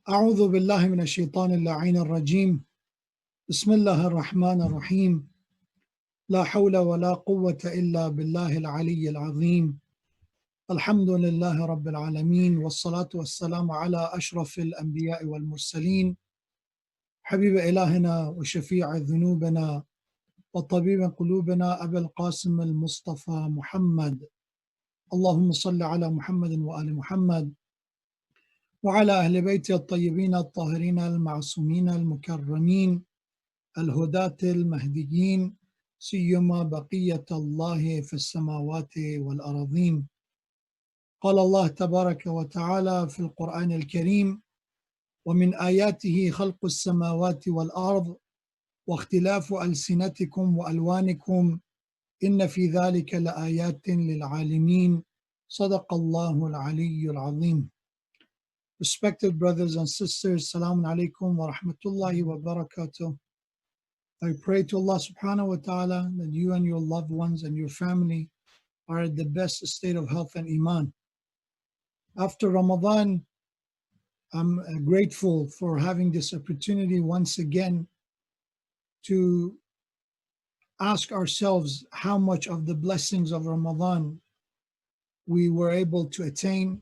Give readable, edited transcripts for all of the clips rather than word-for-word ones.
أعوذ بالله من الشيطان اللعين الرجيم بسم الله الرحمن الرحيم لا حول ولا قوة إلا بالله العلي العظيم الحمد لله رب العالمين والصلاة والسلام على أشرف الأنبياء والمرسلين حبيب إلهنا وشفيع ذنوبنا وطبيب قلوبنا أبي القاسم المصطفى محمد اللهم صل على محمد وآل محمد وعلى أهل بيته الطيبين الطاهرين المعصومين المكرمين الهداة المهديين سيما بقية الله في السماوات والأراضين. قال الله تبارك وتعالى في القرآن الكريم: ومن آياته خلق السماوات والأرض واختلاف ألسنتكم وألوانكم إن في ذلك لآيات للعالمين. صدق الله العلي العظيم. Respected brothers and sisters, Assalamu alaikum wa rahmatullahi wa barakatuh. I pray to Allah subhanahu wa ta'ala that you and your loved ones and your family are at the best state of health and iman. After Ramadan, I'm grateful for having this opportunity once again to ask ourselves how much of the blessings of Ramadan we were able to attain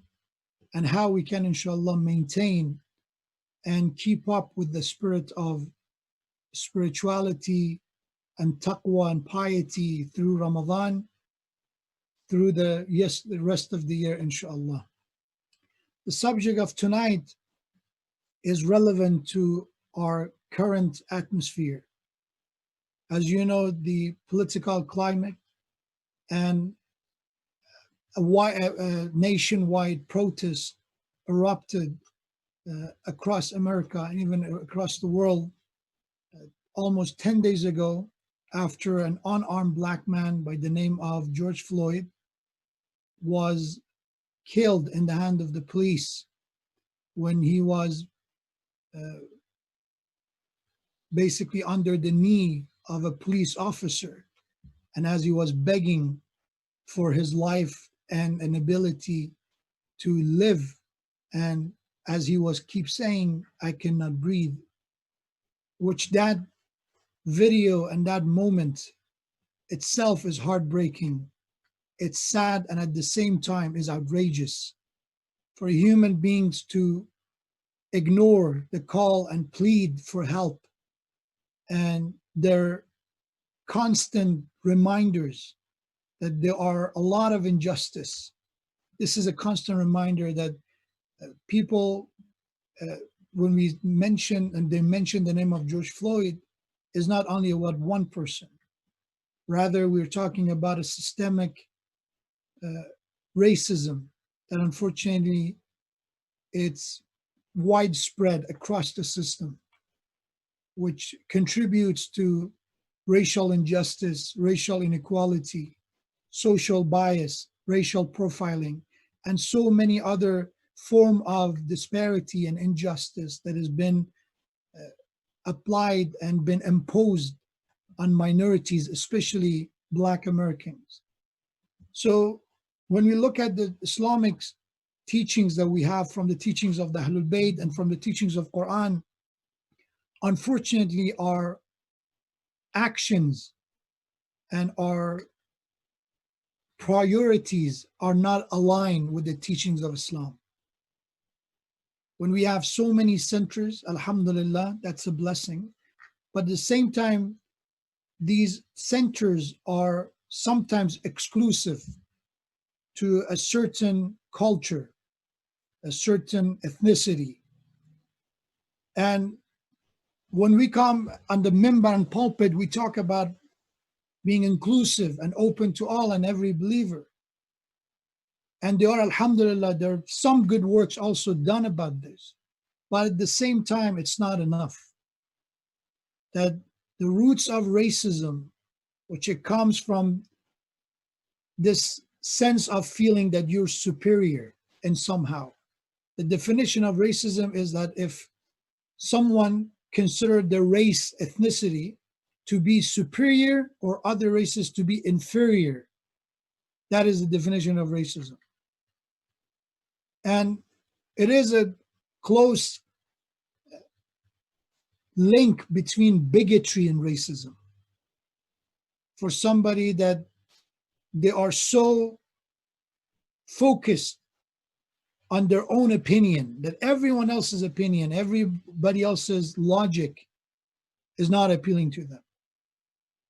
and how we can, inshallah, maintain and keep up with the spirit of spirituality and taqwa and piety through Ramadan, through the rest of the year, inshallah. The subject of tonight is relevant to our current atmosphere. As you know, the political climate and a nationwide protest erupted across America and even across the world almost 10 days ago after an unarmed black man by the name of George Floyd was killed in the hand of the police when he was basically under the knee of a police officer, and as he was begging for his life and an ability to live, and as he was keep saying, "I cannot breathe," which that video and that moment itself is heartbreaking. It's sad, and at the same time is outrageous for human beings to ignore the call and plead for help and their constant reminders that there are a lot of injustice. This is a constant reminder that people, when we mention and they mention the name of George Floyd, is not only about one person. Rather, we're talking about a systemic racism that unfortunately it's widespread across the system, which contributes to racial injustice, racial inequality, social bias, racial profiling, and so many other form of disparity and injustice that has been applied and been imposed on minorities, especially Black Americans. So when we look at the Islamic teachings that we have from the teachings of the Ahlul Bayt and from the teachings of Quran, unfortunately our actions and our priorities are not aligned with the teachings of Islam. When we have so many centers, alhamdulillah, that's a blessing. But at the same time, these centers are sometimes exclusive to a certain culture, a certain ethnicity. And when we come on the minbar and pulpit, we talk about being inclusive and open to all and every believer. And there are, alhamdulillah, there are some good works also done about this. But at the same time, it's not enough. That the roots of racism, which it comes from this sense of feeling that you're superior in somehow. The definition of racism is that if someone considered their race, ethnicity, to be superior or other races to be inferior, that is the definition of racism. And it is a close link between bigotry and racism. For somebody that they are so focused on their own opinion that everyone else's opinion, everybody else's logic is not appealing to them.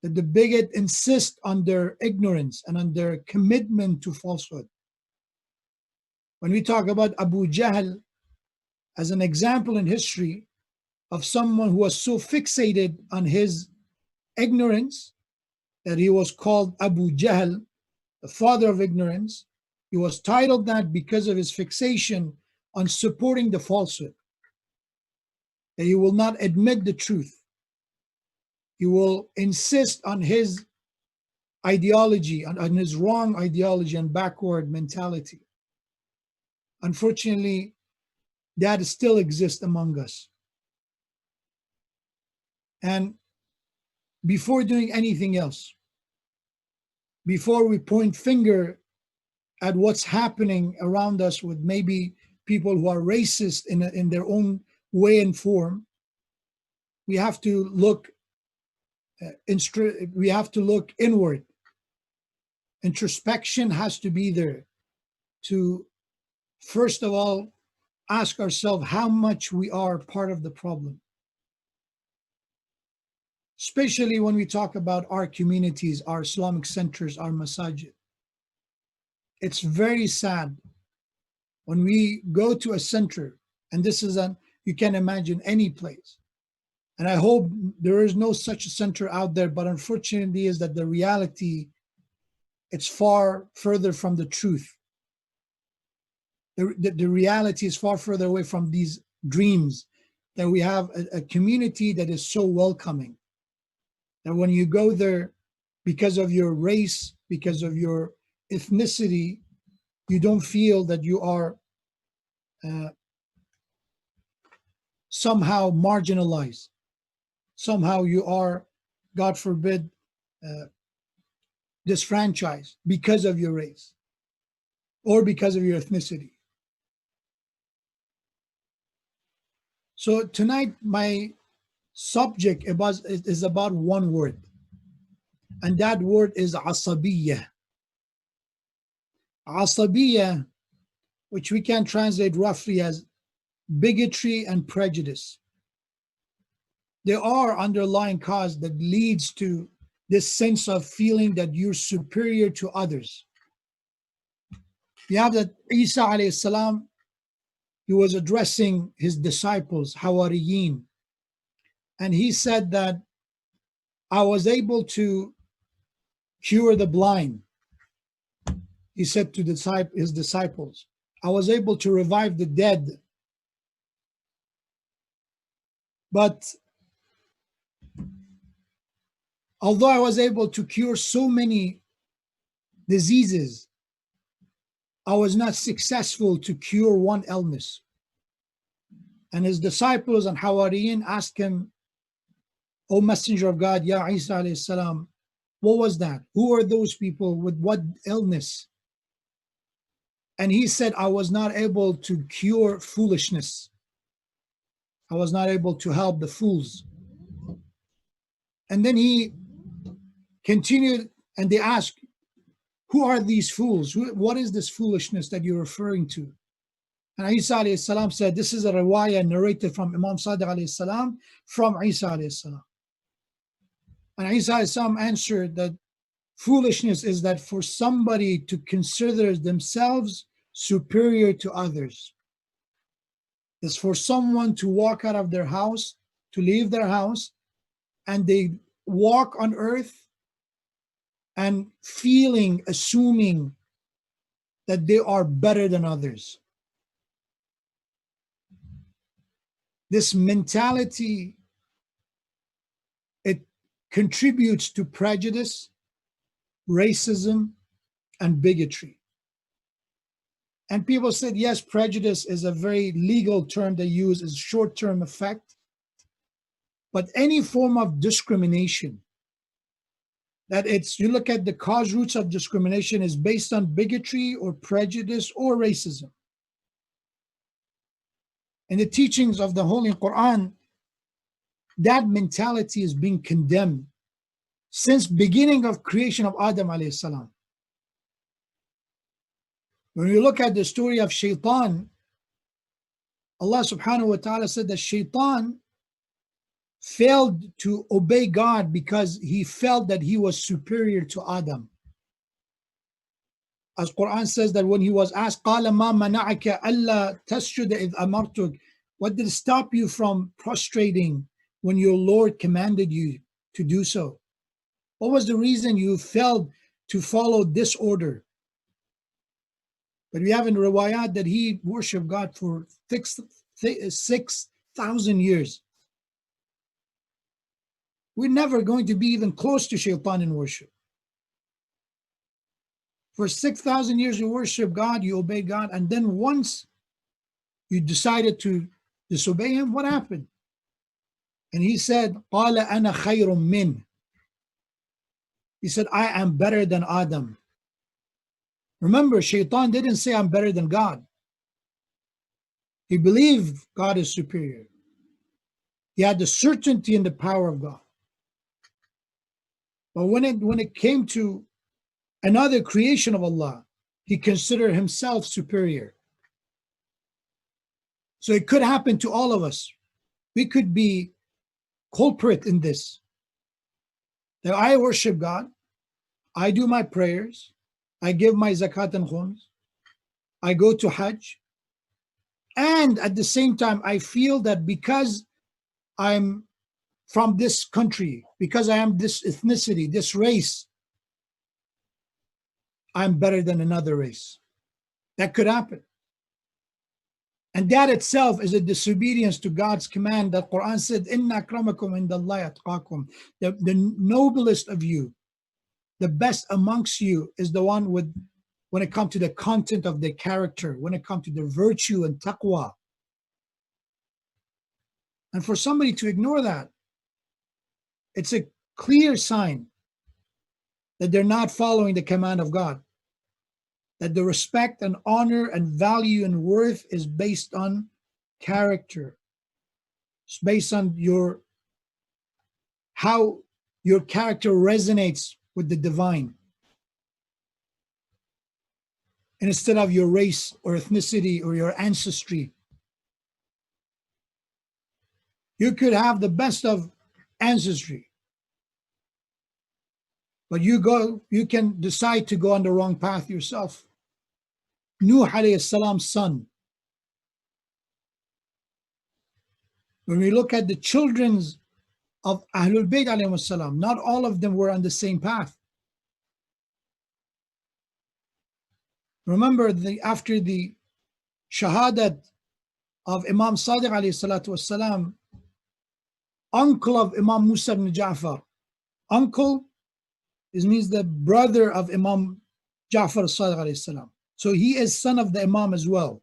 That the bigot insists on their ignorance and on their commitment to falsehood. When we talk about Abu Jahl as an example in history of someone who was so fixated on his ignorance that he was called Abu Jahl, the father of ignorance. He was titled that because of his fixation on supporting the falsehood. That he will not admit the truth. He will insist on his ideology, on his wrong ideology and backward mentality. Unfortunately, that still exists among us. And before doing anything else, before we point finger at what's happening around us with maybe people who are racist in their own way and form, we have to look inward. Introspection has to be there to, first of all, ask ourselves how much we are part of the problem. Especially when we talk about our communities, our Islamic centers, our masajid. It's very sad when we go to a center, and this is you can imagine any place. And I hope there is no such center out there, but unfortunately is that the reality, it's far further from the truth. The reality is far further away from these dreams, that we have a community that is so welcoming. That when you go there, because of your race, because of your ethnicity, you don't feel that you are somehow marginalized. Somehow you are, God forbid, disfranchised because of your race or because of your ethnicity. So tonight, my subject is about one word, and that word is asabiyya. Asabiyya, which we can translate roughly as bigotry and prejudice. There are underlying cause that leads to this sense of feeling that you're superior to others. You have that Isa alayhi salam, he was addressing his disciples, Hawariyin, and he said that I was able to cure the blind. He said to his disciples, I was able to revive the dead. But although I was able to cure so many diseases, I was not successful to cure one illness. And his disciples and Hawariyin asked him, O Messenger of God, Ya Isa alayhi salam, what was that? Who are those people with what illness? And he said, I was not able to cure foolishness. I was not able to help the fools. And then he continued, and they asked, who are these fools? What is this foolishness that you're referring to? And Isa alayhi salam said, this is a riwayah narrated from Imam Sadiq alayhi salam from Isa alayhi salam. And Isa alayhi salam answered that foolishness is that for somebody to consider themselves superior to others. It's for someone to walk out of their house, to leave their house, and they walk on earth and assuming that they are better than others. This mentality, it contributes to prejudice, racism, and bigotry. And people said, yes, prejudice is a very legal term they use, is short-term effect. But any form of discrimination, you look at the cause roots of discrimination is based on bigotry or prejudice or racism. In the teachings of the Holy Quran, that mentality is being condemned since beginning of creation of Adam alayhi salam. When you look at the story of Shaitan, Allah subhanahu wa ta'ala said that Shaitan failed to obey God because he felt that he was superior to Adam. As Quran says that when he was asked, قَالَ مَا مَنَعَكَ أَلَّا تَسْجُدَ إِذْ أَمَرْتُكَ, what did stop you from prostrating when your Lord commanded you to do so? What was the reason you failed to follow this order? But we have in riwayat that he worshipped God for 6,000 years. We're never going to be even close to Shaitan in worship. For 6,000 years you worship God, you obey God, and then once you decided to disobey him, what happened? And he said, قَالَ أَنَا خَيْرٌ مِّنْ. He said, I am better than Adam. Remember, Shaitan didn't say I'm better than God. He believed God is superior. He had the certainty in the power of God. But when it came to another creation of Allah, he considered himself superior. So it could happen to all of us. We could be culprit in this. That I worship God, I do my prayers, I give my zakat and khums, I go to Hajj, and at the same time I feel that because I'm from this country, because I am this ethnicity, this race, I'm better than another race. That could happen. And that itself is a disobedience to God's command that Quran said, Inna akramakum indallahi atqakum. The noblest of you, the best amongst you is the one with, when it comes to the content of their character, when it comes to their virtue and taqwa. And for somebody to ignore that, it's a clear sign that they're not following the command of God. That the respect and honor and value and worth is based on character. It's based on how your character resonates with the divine. And instead of your race or ethnicity or your ancestry. You could have the best of ancestry, but you can decide to go on the wrong path yourself. Nuh alayhi salam's son. When we look at the children of Ahlul Bayt alayhi salam, not all of them were on the same path. Remember, after the shahadat of Imam Sadiq alayhi salatu wasalam, uncle of Imam Musa ibn Ja'far, uncle, this means the brother of Imam Ja'far al-Sadiq alayhi salam. So he is son of the Imam as well.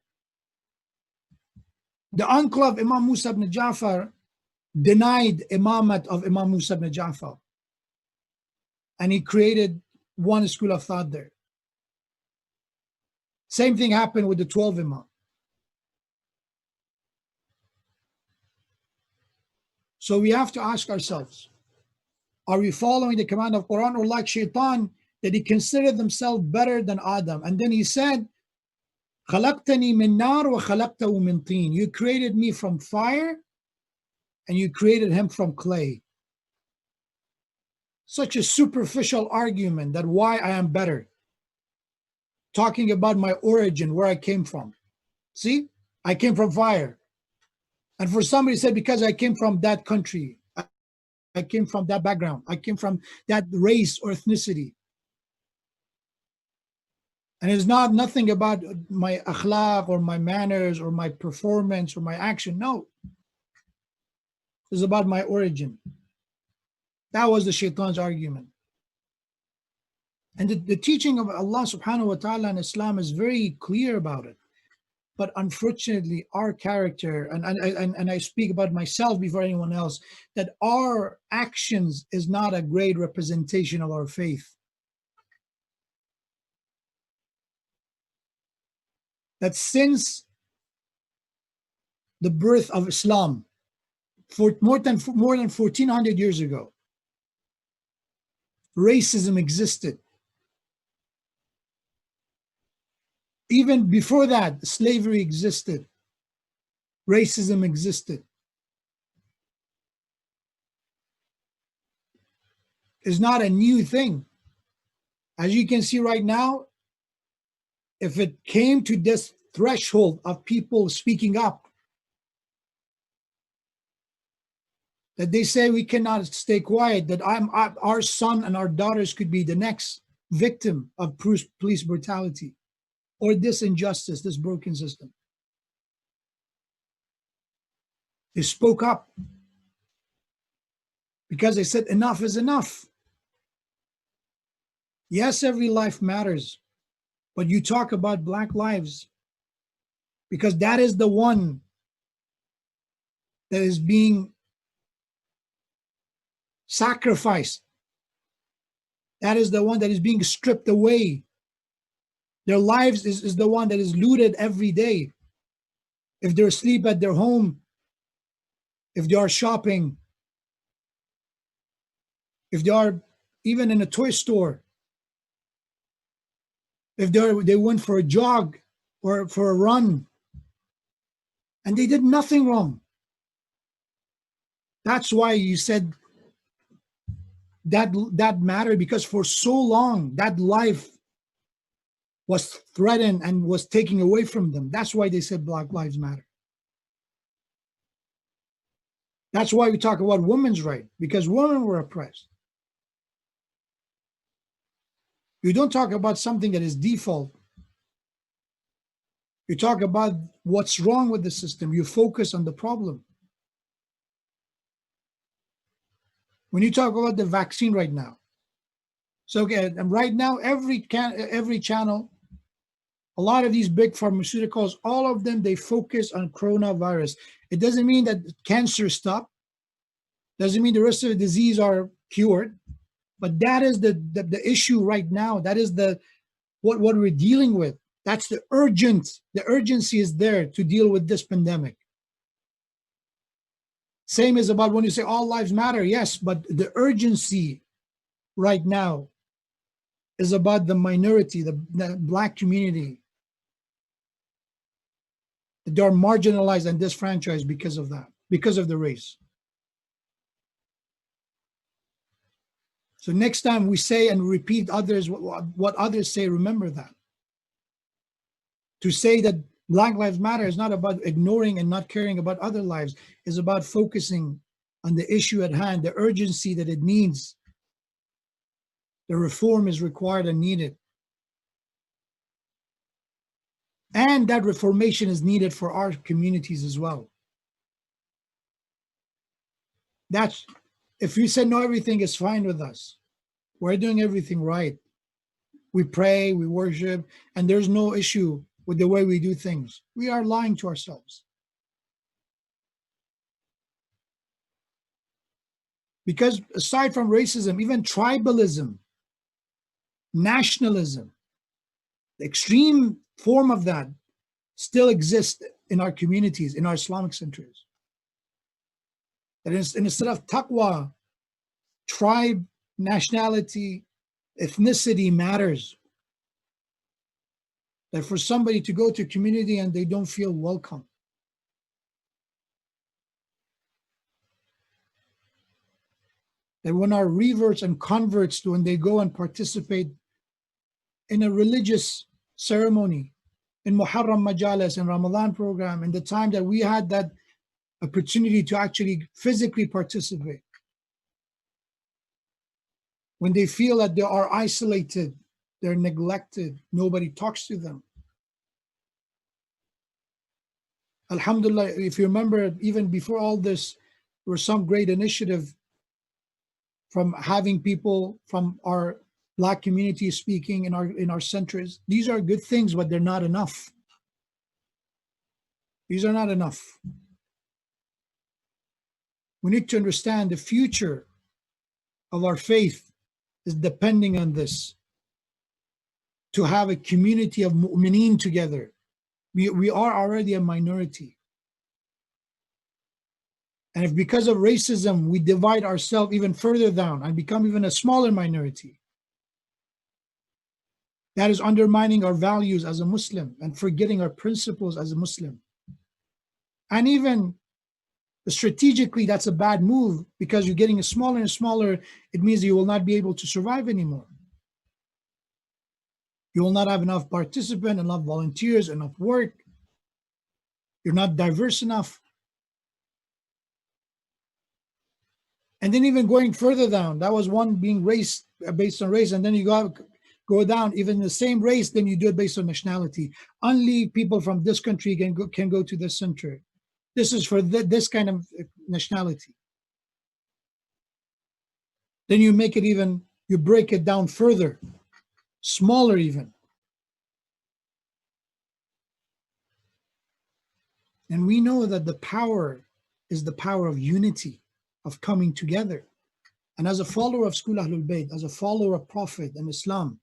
The uncle of Imam Musa ibn Ja'far denied imamat of Imam Musa ibn Ja'far. And he created one school of thought there. Same thing happened with the 12 Imam. So we have to ask ourselves, are we following the command of Quran, or like Shaitan, that he considered himself better than Adam? And then he said, خَلَقْتَنِي مِن نَارٍ وَخَلَقْتَهُ مِن طِينٍ. You created me from fire and you created him from clay. Such a superficial argument that why I am better. Talking about my origin, where I came from. See, I came from fire. And for somebody said, because I came from that country, I came from that background, I came from that race or ethnicity. And it's nothing about my akhlaq or my manners or my performance or my action. No. It's about my origin. That was the shaitan's argument. And the teaching of Allah subhanahu wa ta'ala in Islam is very clear about it. But unfortunately, our character, and I speak about myself before anyone else, that our actions is not a great representation of our faith. That since the birth of Islam, for more than 1400 years ago, racism existed. Even before that, slavery existed. Racism existed. It's not a new thing. As you can see right now, if it came to this threshold of people speaking up, that they say we cannot stay quiet, that our son and our daughters could be the next victim of police brutality or this injustice, this broken system. They spoke up because they said enough is enough. Yes, every life matters, but you talk about Black lives because that is the one that is being sacrificed. That is the one that is being stripped away. Their lives is the one that is looted every day. If they're asleep at their home, if they are shopping, if they are even in a toy store, if they went for a jog or for a run, and they did nothing wrong. That's why you said that mattered, because for so long that life was threatened and was taken away from them. That's why they said Black Lives Matter. That's why we talk about women's rights, because women were oppressed. You don't talk about something that is default. You talk about what's wrong with the system. You focus on the problem. When you talk about the vaccine right now, so okay, and right now every channel, a lot of these big pharmaceuticals, all of them, they focus on coronavirus. It doesn't mean that cancer stopped. Doesn't mean the rest of the disease are cured. But that is the issue right now. That is what we're dealing with. That's the urgency is there to deal with this pandemic. Same as about when you say all lives matter, yes, but the urgency right now is about the minority, the Black community. They are marginalized and disfranchised because of that, because of the race. So next time we say and repeat others, what others say, remember that. To say that Black Lives Matter is not about ignoring and not caring about other lives. It's about focusing on the issue at hand, the urgency that it needs. The reform is required and needed. And that reformation is needed for our communities as well. That's, if you said no, everything is fine with us. We're doing everything right. We pray, we worship, and there's no issue with the way we do things. We are lying to ourselves. Because aside from racism, even tribalism, nationalism, the extreme form of that still exists in our communities, in our Islamic centers. That is, instead of taqwa, tribe, nationality, ethnicity matters. That for somebody to go to a community and they don't feel welcome. That when our reverts and converts, when they go and participate in a religious ceremony, in Muharram Majalis, in Ramadan program, in the time that we had that opportunity to actually physically participate, when they feel that they are isolated, they're neglected, nobody talks to them. Alhamdulillah, if you remember, even before all this, there was some great initiative from having people from our Black community speaking in our centers. These are good things, but they're not enough. These are not enough. We need to understand the future of our faith is depending on this. To have a community of mu'mineen together. We are already a minority. And if because of racism, we divide ourselves even further down and become even a smaller minority, that is undermining our values as a Muslim and forgetting our principles as a Muslim. And even strategically, that's a bad move, because you're getting smaller and smaller. It means you will not be able to survive anymore. You will not have enough participants, enough volunteers, enough work. You're not diverse enough. And then even going further down, that was one being race, based on race, and then you go down, even the same race, then you do it based on nationality. Only people from this country can go to this center. This is for this kind of nationality. Then you make it even, you break it down further, smaller even. And we know that the power is the power of unity, of coming together. And as a follower of School Ahlul Bayt, as a follower of Prophet and Islam,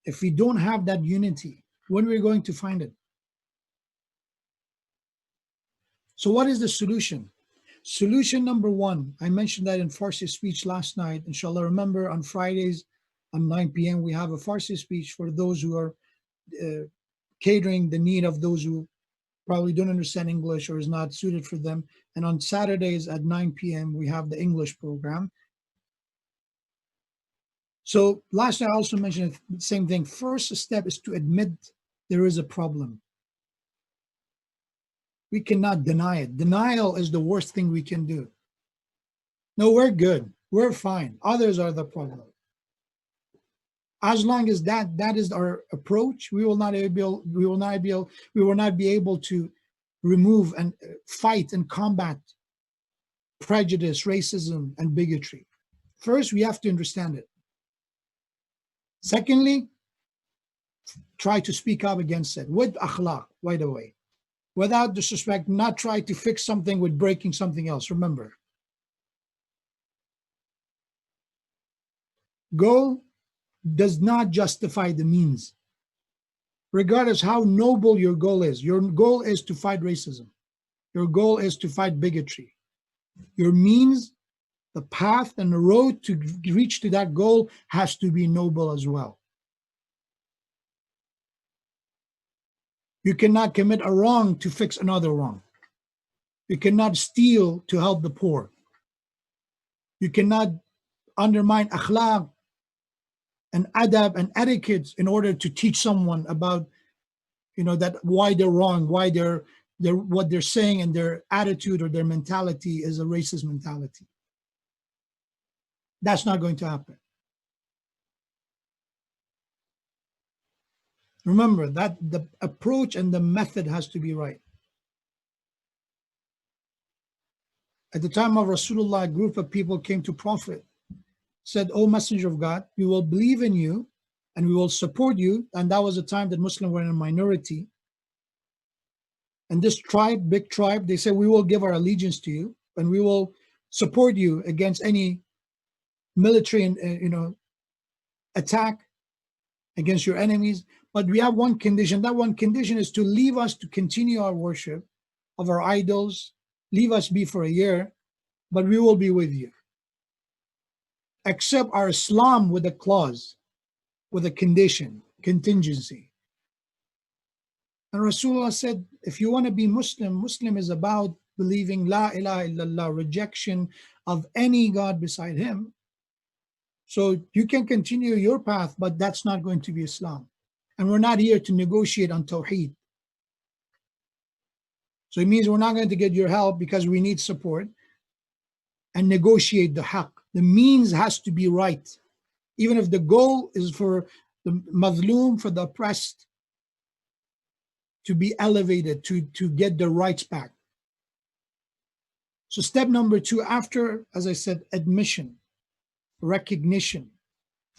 if we don't have that unity, when are we going to find it? So what is the solution? Solution number one, I mentioned that in Farsi speech last night. Inshallah, remember on Fridays on 9 p.m. we have a Farsi speech for those who are catering the need of those who probably don't understand English or is not suited for them. And on Saturdays at 9 p.m. we have the English program. So last night I also mentioned the same thing. First step is to admit there is a problem. We cannot deny it. Denial is the worst thing we can do. No, we're good. We're fine. Others are the problem. As long as that is our approach, we will not be able to remove and fight and combat prejudice, racism, and bigotry. First, we have to understand it. Secondly, try to speak up against it with akhlaq, right away. Without disrespect, not try to fix something with breaking something else. Remember, goal does not justify the means. Regardless how noble your goal is to fight racism. Your goal is to fight bigotry. Your means, the path and the road to reach to that goal has to be noble as well. You cannot commit a wrong to fix another wrong. You cannot steal to help the poor. You cannot undermine akhlaq and adab and etiquette in order to teach someone about, that why they're wrong, why they're what they're saying and their attitude or their mentality is a racist mentality. That's not going to happen. Remember that the approach and the method has to be right. At the time of Rasulullah, a group of people came to Prophet, said, "O Messenger of God, we will believe in you and we will support you." And that was a time that Muslims were in a minority. And this tribe, big tribe, they said, "We will give our allegiance to you and we will support you against any military and attack against your enemies. But we have one condition. That one condition is to leave us to continue our worship of our idols. Leave us be for a year, but we will be with you. Accept our Islam with a clause, with a condition, contingency." And Rasulullah said, if you want to be Muslim is about believing La ilaha illallah, rejection of any God beside him. So you can continue your path, but that's not going to be Islam. And we're not here to negotiate on Tawheed. So it means we're not going to get your help because we need support and negotiate the haqq. The means has to be right. Even if the goal is for the mazloom, for the oppressed, to be elevated, to get their rights back. So step number two, after, as I said, admission, recognition,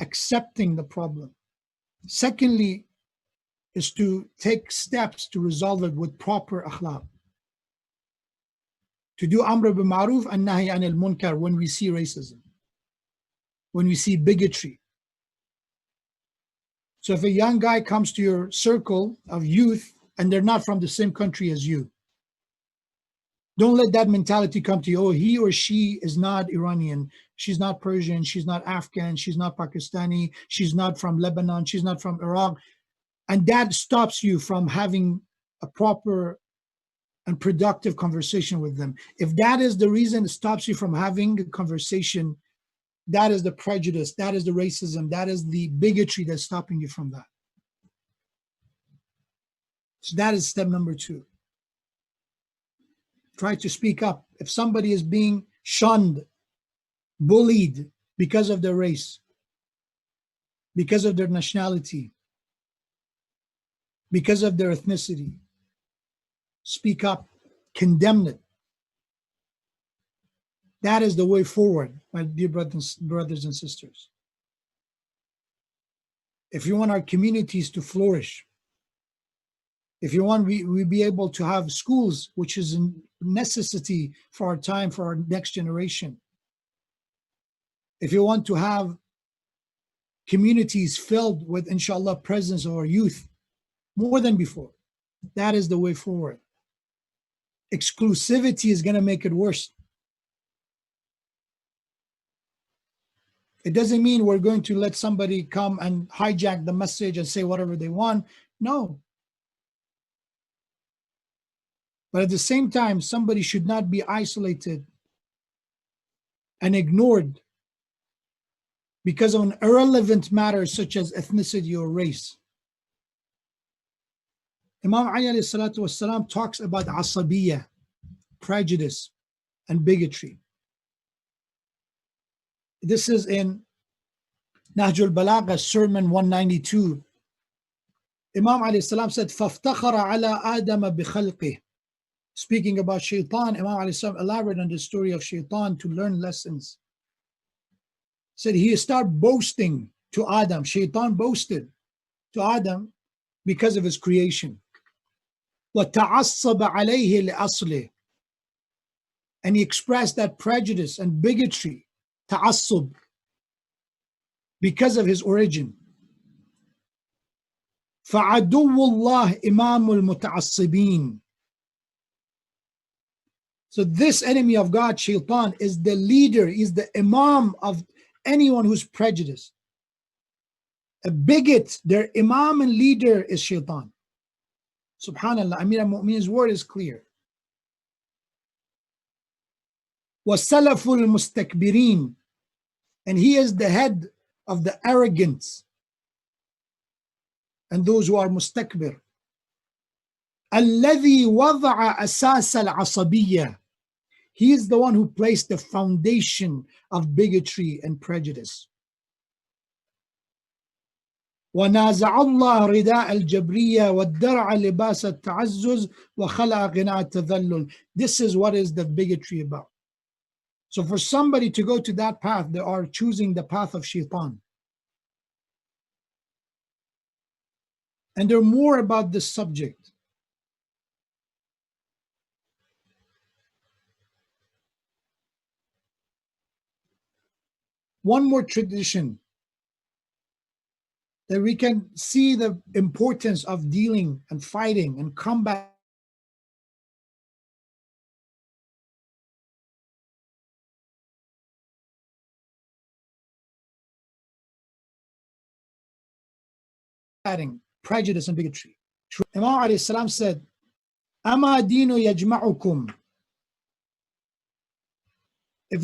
accepting the problem. Secondly, is to take steps to resolve it with proper akhlaq. To do amr bil ma'ruf and nahy anil munkar when we see racism, when we see bigotry. So if a young guy comes to your circle of youth and they're not from the same country as you, Don't let that mentality come to you. Oh, he or she is not Iranian. She's not Persian. She's not Afghan. She's not Pakistani. She's not from Lebanon. She's not from Iraq. And that stops you from having a proper and productive conversation with them. If that is the reason it stops you from having a conversation, that is the prejudice, that is the racism, that is the bigotry that's stopping you from that. So that is step number 2. Try to speak up. If somebody is being shunned, bullied because of their race, because of their nationality, because of their ethnicity, speak up, condemn it. That is the way forward, my dear brothers and sisters. If you want our communities to flourish, if you want we be able to have schools, which is a necessity for our time, for our next generation. If you want to have communities filled with, inshallah, presence of our youth, more than before, that is the way forward. Exclusivity is going to make it worse. It doesn't mean we're going to let somebody come and hijack the message and say whatever they want. No. But at the same time, somebody should not be isolated and ignored because of an irrelevant matter such as ethnicity or race. Imam Ali alayhi salatu wasalam talks about asabiyya, prejudice, and bigotry. This is in Nahjul Balagha, Sermon 192. Imam alayhi salam said, فَافْتَخَرَ عَلَىٰ آدَمَ بِخَلْقِهِ. Speaking about shaitan, Imam alayhi salam elaborated on the story of shaitan to learn lessons. Said he started boasting to Adam. Shaitan boasted to Adam because of his creation. وَتَعَصَّبَ عَلَيْهِ لِأَصْلِهِ. And he expressed that prejudice and bigotry, ta'assub, because of his origin. فَعَدُوُّ اللَّهِ إِمَامُ الْمُتَعَصِّبِينَ. So this enemy of God, shaitan, is the leader, is the imam of anyone who's prejudiced. A bigot, their imam and leader is shaitan. Subhanallah, Amir al-Mu'min's word is clear. وَسَلَفُ الْمُسْتَكْبِرِينَ. And he is the head of the arrogance and those who are mustakbir. الَّذِي وَضَعَ أَسَاسَ الْعَصَبِيَّةِ. He is the one who placed the foundation of bigotry and prejudice. وَنَازَعَ اللَّهَ رِدَاءَ الْجَبْرِيَّةِ وَادَّرَعَ لِبَاسَ التَّعَزُّزِ وَخَلَعَ غِنَاءَ التَّذَلُّلِ. This is what is the bigotry about. So for somebody to go to that path, they are choosing the path of shaitan. And there are more about this subject. One more tradition that we can see the importance of dealing and fighting and combating prejudice and bigotry. Imam alayhi salam said, "Ama dinu yajma'ukum." If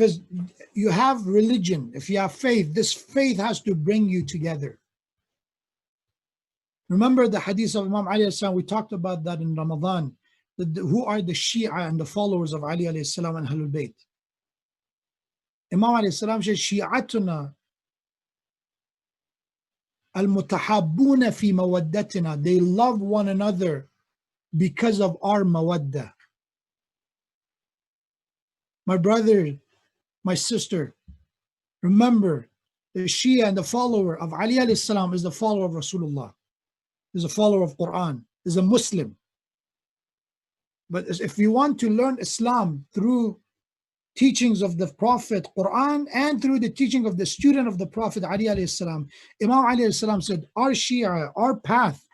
you have religion, if you have faith, this faith has to bring you together. Remember the hadith of Imam Ali alayhi salam, we talked about that in Ramadan. Who are the Shia and the followers of Ali alayhi salam and Ahlul Bayt? Imam alayhi salam said, "Shi'atuna al-mutahabbuna fi mawaddatina." They love one another because of our mawadda. My brother, my sister, remember the Shia and the follower of Ali alayhi salam is the follower of Rasulullah, is a follower of Quran, is a Muslim. But if you want to learn Islam through teachings of the Prophet, Quran, and through the teaching of the student of the Prophet, Ali alayhi salam, Imam Ali alayhi salam said, our Shia, our path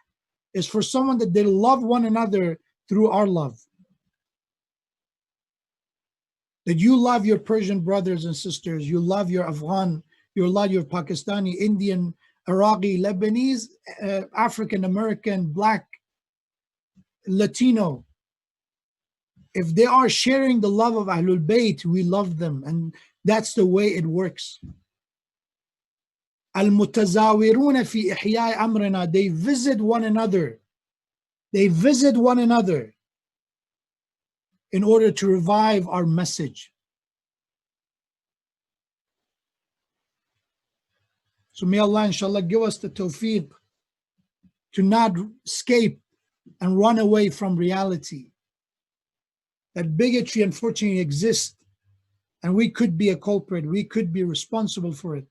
is for someone that they love one another through our love. that you love your Persian brothers and sisters, you love your Afghan, you love your Pakistani, Indian, Iraqi, Lebanese, African American, Black, Latino. If they are sharing the love of Ahlul Bayt, we love them, and that's the way it works. Al-mutazawiruna fi ihya amrina, they visit one another. They visit one another in order to revive our message. So may Allah inshallah give us the tawfiq to not escape and run away from reality. That bigotry unfortunately exists, and we could be a culprit, we could be responsible for it.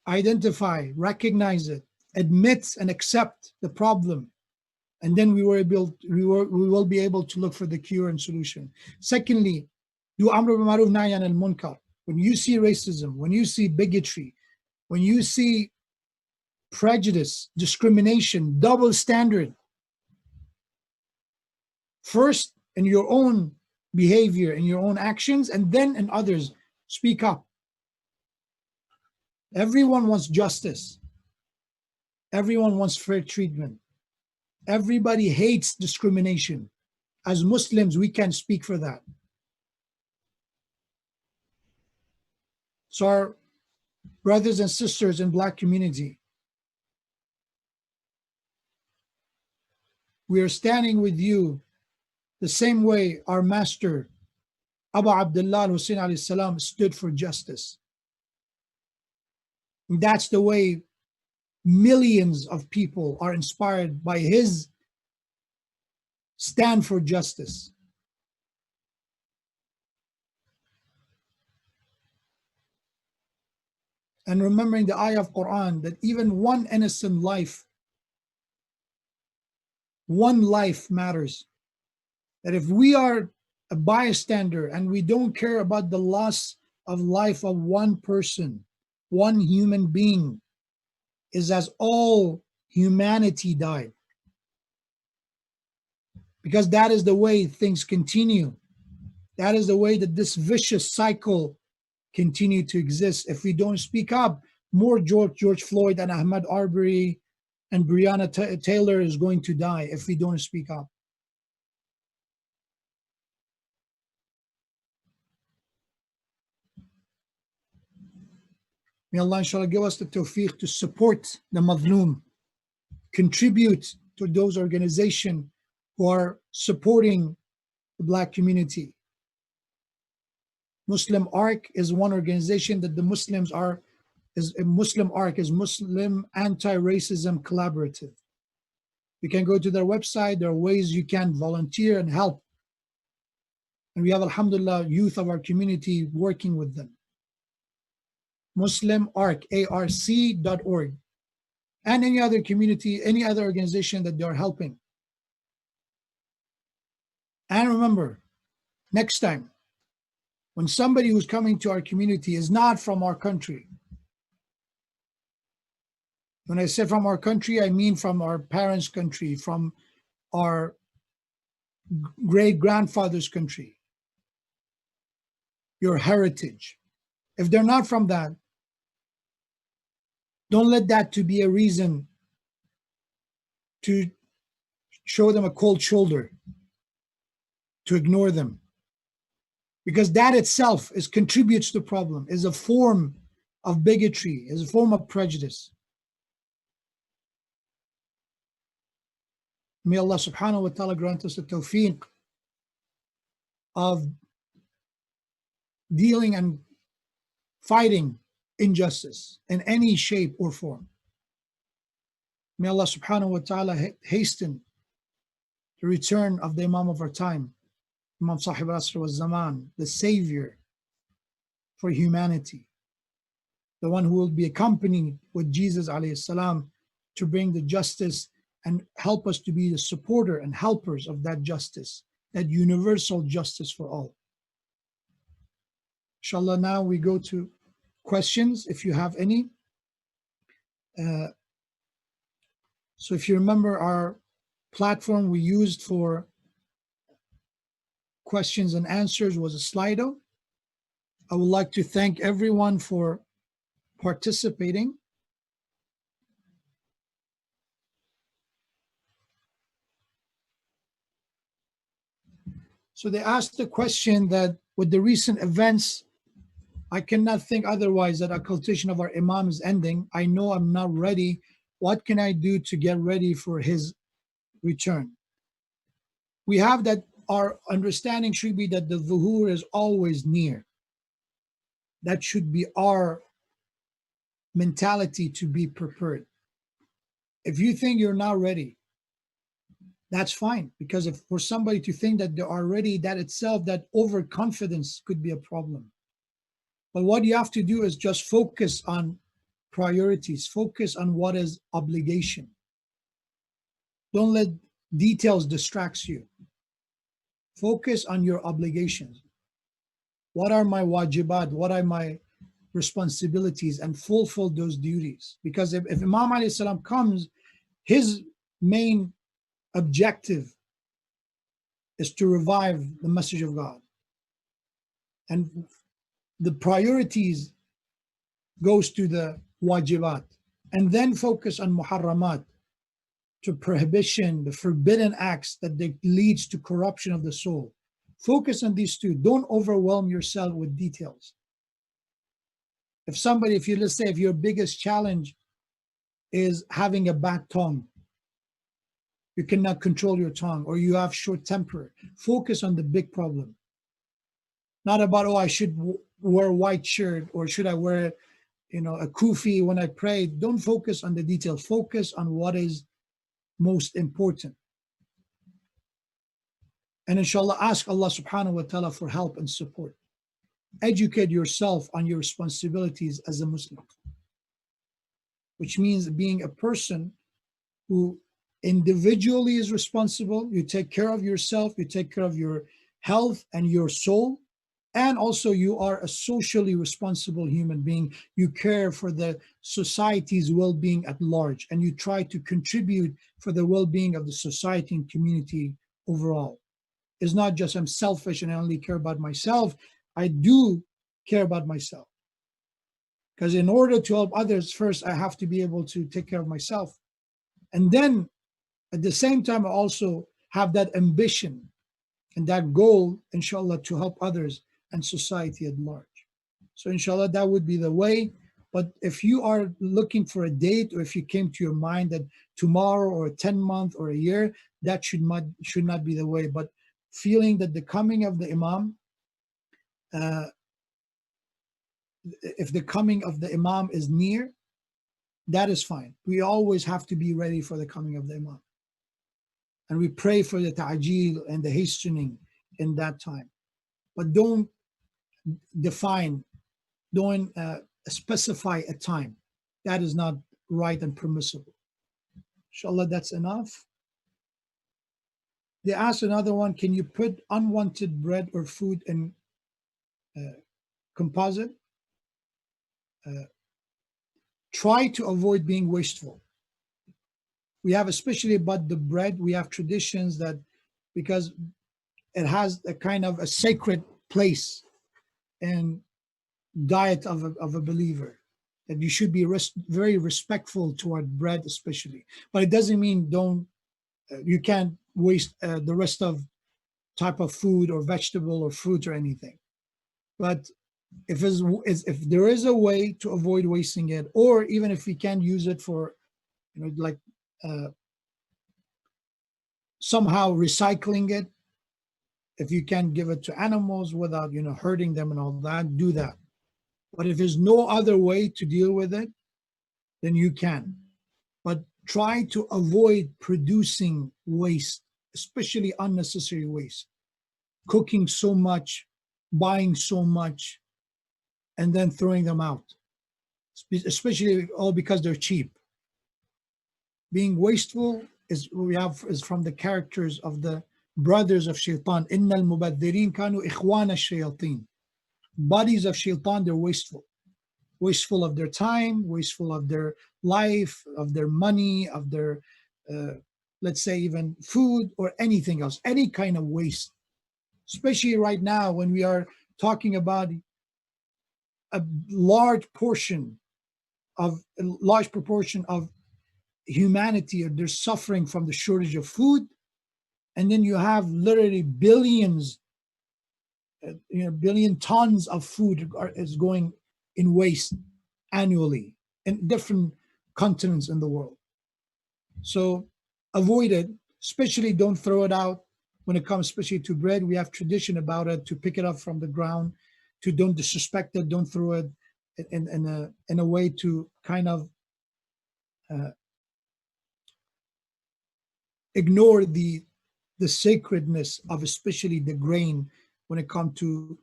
Identify, recognize it, admit and accept the problem, and then we will be able to look for the cure and solution. Secondly, do amr bil ma'ruf nahy anil munkar. When you see racism, when you see bigotry, when you see prejudice, discrimination, double standard, first in your own behavior, in your own actions, and then in others, speak up. Everyone wants justice. Everyone wants fair treatment. Everybody hates discrimination. As Muslims, we can speak for that. So our brothers and sisters in Black community, we are standing with you the same way our master Abu Abdullah Hussein alayhi salam stood for justice. And that's the way millions of people are inspired by his stand for justice. And remembering the ayah of Quran that even one innocent life, one life matters. That if we are a bystander and we don't care about the loss of life of one person, one human being, is as all humanity died. Because that is the way things continue. That is the way that this vicious cycle continue to exist. If we don't speak up, more George Floyd and Ahmad Arbery and Breonna Taylor is going to die if we don't speak up. May Allah inshallah give us the tawfiq to support the Mazloom, contribute to those organizations who are supporting the Black community. Muslim Arc is one organization that the Muslims are, is a Muslim Arc, is Muslim Anti-Racism Collaborative. You can go to their website, there are ways you can volunteer and help. And we have, alhamdulillah, youth of our community working with them. Muslim Arc, ARC.org. And any other community, any other organization that they're helping. And remember, next time, when somebody who's coming to our community is not from our country, when I say from our country, I mean from our parents' country, from our great-grandfather's country, your heritage. If they're not from that, don't let that to be a reason to show them a cold shoulder, to ignore them. Because that itself contributes to the problem, is a form of bigotry, is a form of prejudice. May Allah subhanahu wa ta'ala grant us the tawfiq of dealing and fighting injustice in any shape or form. May Allah subhanahu wa ta'ala hasten the return of the Imam of our time, Imam Sahib al-Asr wal-Zaman, the savior for humanity, the one who will be accompanied with Jesus alayhi salam to bring the justice and help us to be the supporter and helpers of that justice, that universal justice for all. Inshallah, now we go to questions, if you have any. So if you remember our platform we used for questions and answers was a Slido. I would like to thank everyone for participating. So they asked the question that with the recent events, I cannot think otherwise that occultation of our Imam is ending. I know I'm not ready. What can I do to get ready for his return? We have that our understanding should be that the Zuhur is always near. That should be our mentality to be prepared. If you think you're not ready, that's fine. Because if for somebody to think that they are ready, that itself, that overconfidence could be a problem. But what you have to do is just focus on priorities, focus on what is obligation. Don't let details distract you. Focus on your obligations. What are my wajibat? What are my responsibilities? And fulfill those duties. Because if Imam alayhi salam comes, his main objective is to revive the message of God. And the priorities goes to the wajibat. And then focus on muharramat, to prohibition, the forbidden acts that leads to corruption of the soul. Focus on these two. Don't overwhelm yourself with details. If let's say if your biggest challenge is having a bad tongue, you cannot control your tongue, or you have short temper, focus on the big problem. Not about, I should wear a white shirt, or should I wear, a kufi when I pray. Don't focus on the details. Focus on what is most important. And inshallah, ask Allah subhanahu wa ta'ala for help and support. Educate yourself on your responsibilities as a Muslim, which means being a person who individually is responsible. You take care of yourself, you take care of your health and your soul, and also you are a socially responsible human being. You care for the society's well-being at large, and you try to contribute for the well-being of the society and community overall. It's not just I'm selfish and I only care about myself. I do care about myself. Because in order to help others, first I have to be able to take care of myself. And then at the same time, I also have that ambition and that goal, inshallah, to help others and society at large. So inshallah, that would be the way. But if you are looking for a date, or if you came to your mind that tomorrow or 10 month or a year, that should not be the way. But feeling that the coming of the Imam, if the coming of the Imam is near, that is fine. We always have to be ready for the coming of the Imam. And we pray for the ta'jeel and the hastening in that time. But don't specify a time. That is not right and permissible. Inshallah, that's enough. They asked another one, can you put unwanted bread or food in composite? Try to avoid being wasteful. We have, especially about the bread, we have traditions that, because it has a kind of a sacred place in diet of a believer, that you should be very respectful toward bread especially. But it doesn't mean you can't waste the rest of type of food or vegetable or fruit or anything. But if there is a way to avoid wasting it, or even if we can use it for, like somehow recycling it, if you can give it to animals without, hurting them and all that, do that. But if there's no other way to deal with it, then you can. But try to avoid producing waste, especially unnecessary waste. Cooking so much, buying so much, and then throwing them out, especially all because they're cheap. Being wasteful is from the characters of the brothers of shaitan. Inna al-mubaddirin kanu ikhwana shayateen. Bodies of shaitan, they're wasteful of their time, wasteful of their life, of their money, of their, let's say, even food or anything else, any kind of waste. especially right now when we are talking about a large proportion of humanity, they're suffering from the shortage of food, and then you have literally billions, billion tons of food is going in waste annually in different continents in the world. So avoid it, especially don't throw it out when it comes especially to bread. We have tradition about it, to pick it up from the ground, to don't disrespect it, don't throw it in a way to kind of ignore the sacredness of especially the grain when it comes to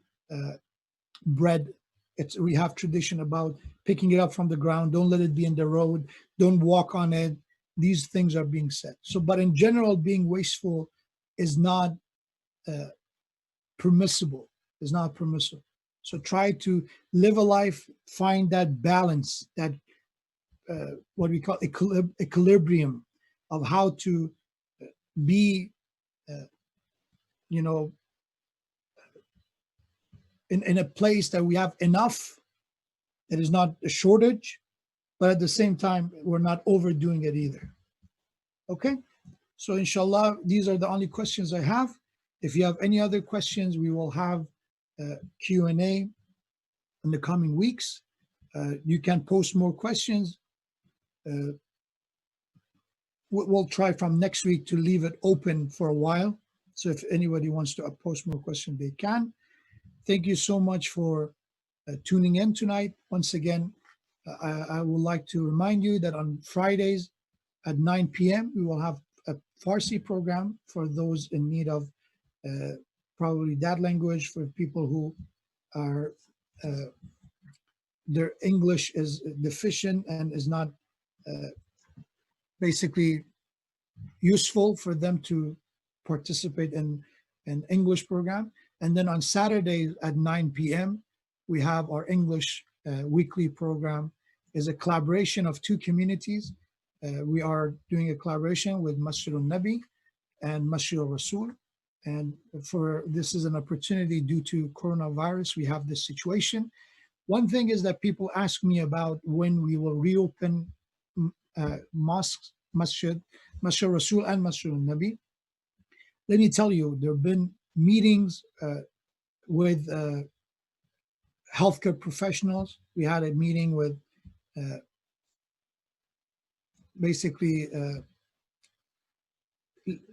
bread. We have tradition about picking it up from the ground. Don't let it be in the road. Don't walk on it. These things are being said. So, but in general, being wasteful is not permissible. Is not permissible. So try to live a life, find that balance, that what we call equilibrium of how to be, you know, in a place that we have enough, that is not a shortage, but at the same time, we're not overdoing it either. Okay? So inshallah, these are the only questions I have. If you have any other questions, we will have Q&A in the coming weeks. You can post more questions. We'll try from next week to leave it open for a while. So if anybody wants to post more questions, they can. Thank you so much for tuning in tonight. Once again, I would like to remind you that on Fridays at 9 p.m., we will have a Farsi program for those in need of probably that language, for people who are their English is deficient and is not basically useful for them to participate in an English program. And then on Saturdays at 9 p.m., we have our English weekly program. Is a collaboration of two communities. We are doing a collaboration with Masjid al-Nabi and Masjid al-Rasul. And for this is an opportunity due to coronavirus, we have this situation. One thing is that people ask me about when we will reopen mosques, Masjid Rasul and Masjid al-Nabi. Let me tell you, there have been meetings with healthcare professionals. We had a meeting with basically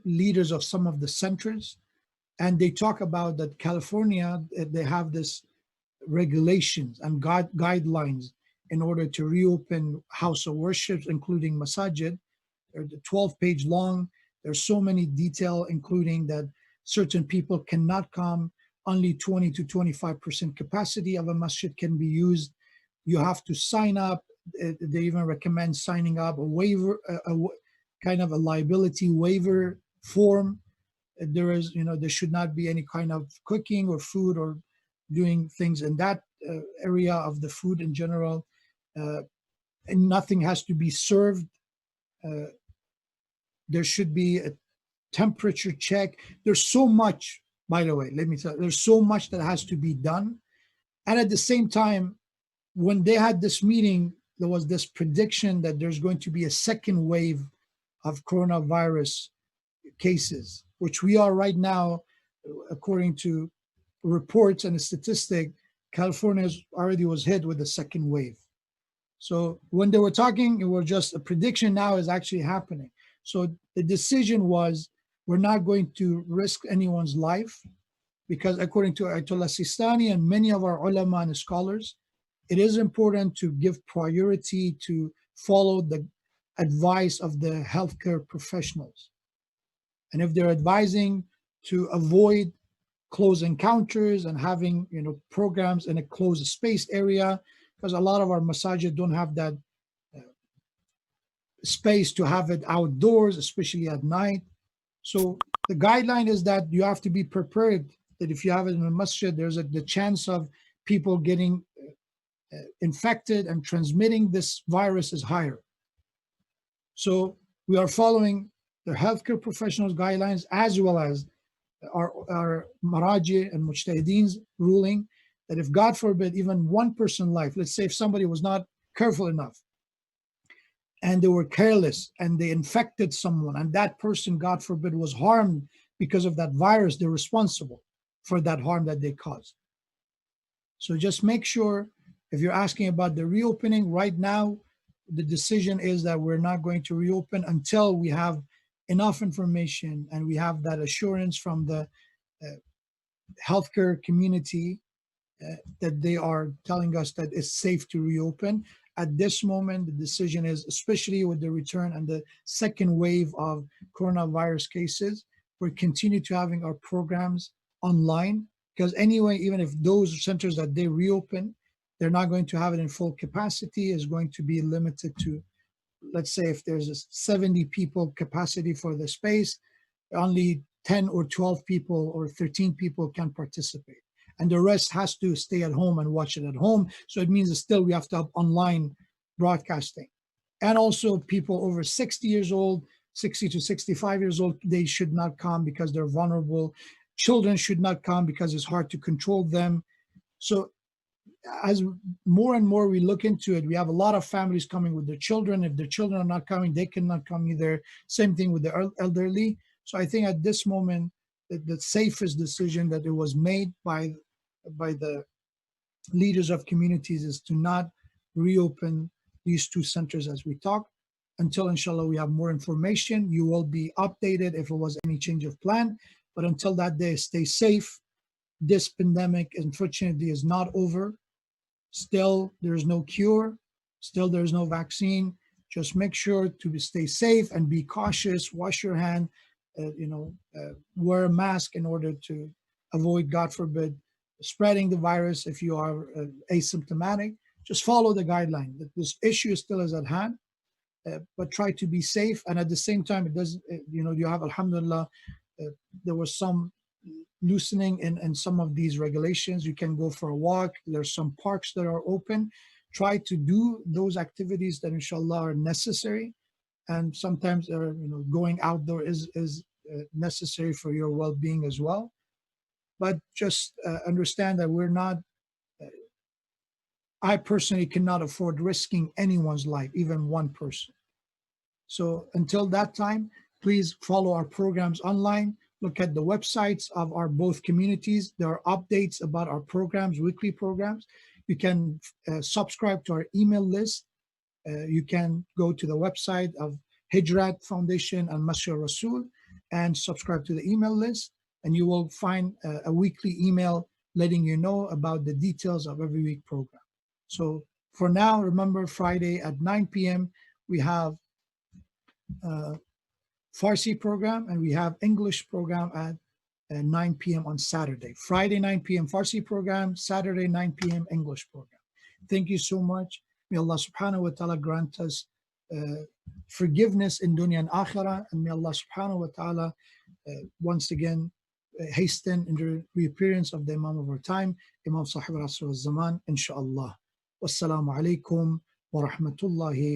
leaders of some of the centers, and they talk about that California, they have this regulations and guidelines in order to reopen house of worships, including masajid. They're 12-page long. There's so many detail, including that certain people cannot come, only 20 to 25% capacity of a masjid can be used. You have to sign up. They even recommend signing up a waiver, kind of a liability waiver form. There is, there should not be any kind of cooking or food or doing things in that area of the food in general. And nothing has to be served. There should be a temperature check. There's so much, by the way, let me tell you, there's so much that has to be done. And at the same time, when they had this meeting, there was this prediction that there's going to be a second wave of coronavirus cases, which we are right now, according to reports and a statistic, California already was hit with the second wave. So when they were talking, it was just a prediction. Now is actually happening. So the decision was, we're not going to risk anyone's life, because according to Ayatollah Sistani and many of our ulama and scholars, it is important to give priority to follow the advice of the healthcare professionals. And if they're advising to avoid close encounters and having programs in a closed space area, because a lot of our masajid don't have that space to have it outdoors, especially at night. So the guideline is that you have to be prepared that if you have it in a masjid, there's the chance of people getting infected and transmitting this virus is higher. So we are following the healthcare professionals' guidelines, as well as our Maraji and Mujtahideen's ruling that if God forbid even one person life, let's say if somebody was not careful enough and they were careless and they infected someone and that person, God forbid, was harmed because of that virus, they're responsible for that harm that they caused. So just make sure, if you're asking about the reopening right now, the decision is that we're not going to reopen until we have enough information and we have that assurance from the healthcare community that they are telling us that it's safe to reopen. At this moment, the decision is, especially with the return and the second wave of coronavirus cases, we're continue to having our programs online, because anyway, even if those centers that they reopen, they're not going to have it in full capacity. Is going to be limited to, let's say if there's a 70 people capacity for the space, only 10 or 12 people or 13 people can participate. And the rest has to stay at home and watch it at home. So it means that still we have to have online broadcasting. And also people over 60 years old, 60 to 65 years old, they should not come because they're vulnerable. Children should not come because it's hard to control them. So as more and more we look into it, we have a lot of families coming with their children. If their children are not coming, they cannot come either. Same thing with the elderly. So I think at this moment, the safest decision that it was made by the leaders of communities is to not reopen these two centers as we talk until, inshallah, we have more information. You will be updated if it was any change of plan. But until that day, stay safe. This pandemic, unfortunately, is not over. Still, there's no cure. Still, there's no vaccine. Just make sure to stay safe and be cautious. Wash your hand. Wear a mask in order to avoid, God forbid, spreading the virus. If you are asymptomatic, just follow the guideline. This issue still is at hand, but try to be safe. And at the same time, it doesn't. You have, alhamdulillah, there was some loosening in some of these regulations. You can go for a walk. There's some parks that are open. Try to do those activities that, inshallah, are necessary. And sometimes, going outdoor is necessary for your well-being as well. But just understand that we're not. I personally cannot afford risking anyone's life, even one person. So until that time, please follow our programs online. Look at the websites of our both communities. There are updates about our programs, weekly programs. You can subscribe to our email list. You can go to the website of Hijrat Foundation and Masjid Rasul and subscribe to the email list. And you will find a weekly email letting you know about the details of every week program. So for now, remember, Friday at 9 p.m., we have Farsi program, and we have English program at 9 p.m. on Saturday. Friday, 9 p.m. Farsi program, Saturday, 9 p.m. English program. Thank you so much. May Allah subhanahu wa ta'ala grant us forgiveness in dunya and akhirah, and may Allah subhanahu wa ta'ala once again hasten in the reappearance of the Imam of our time, Imam Sahib al-Asr al-Zaman, inshallah. Wassalamu alaikum wa rahmatullahi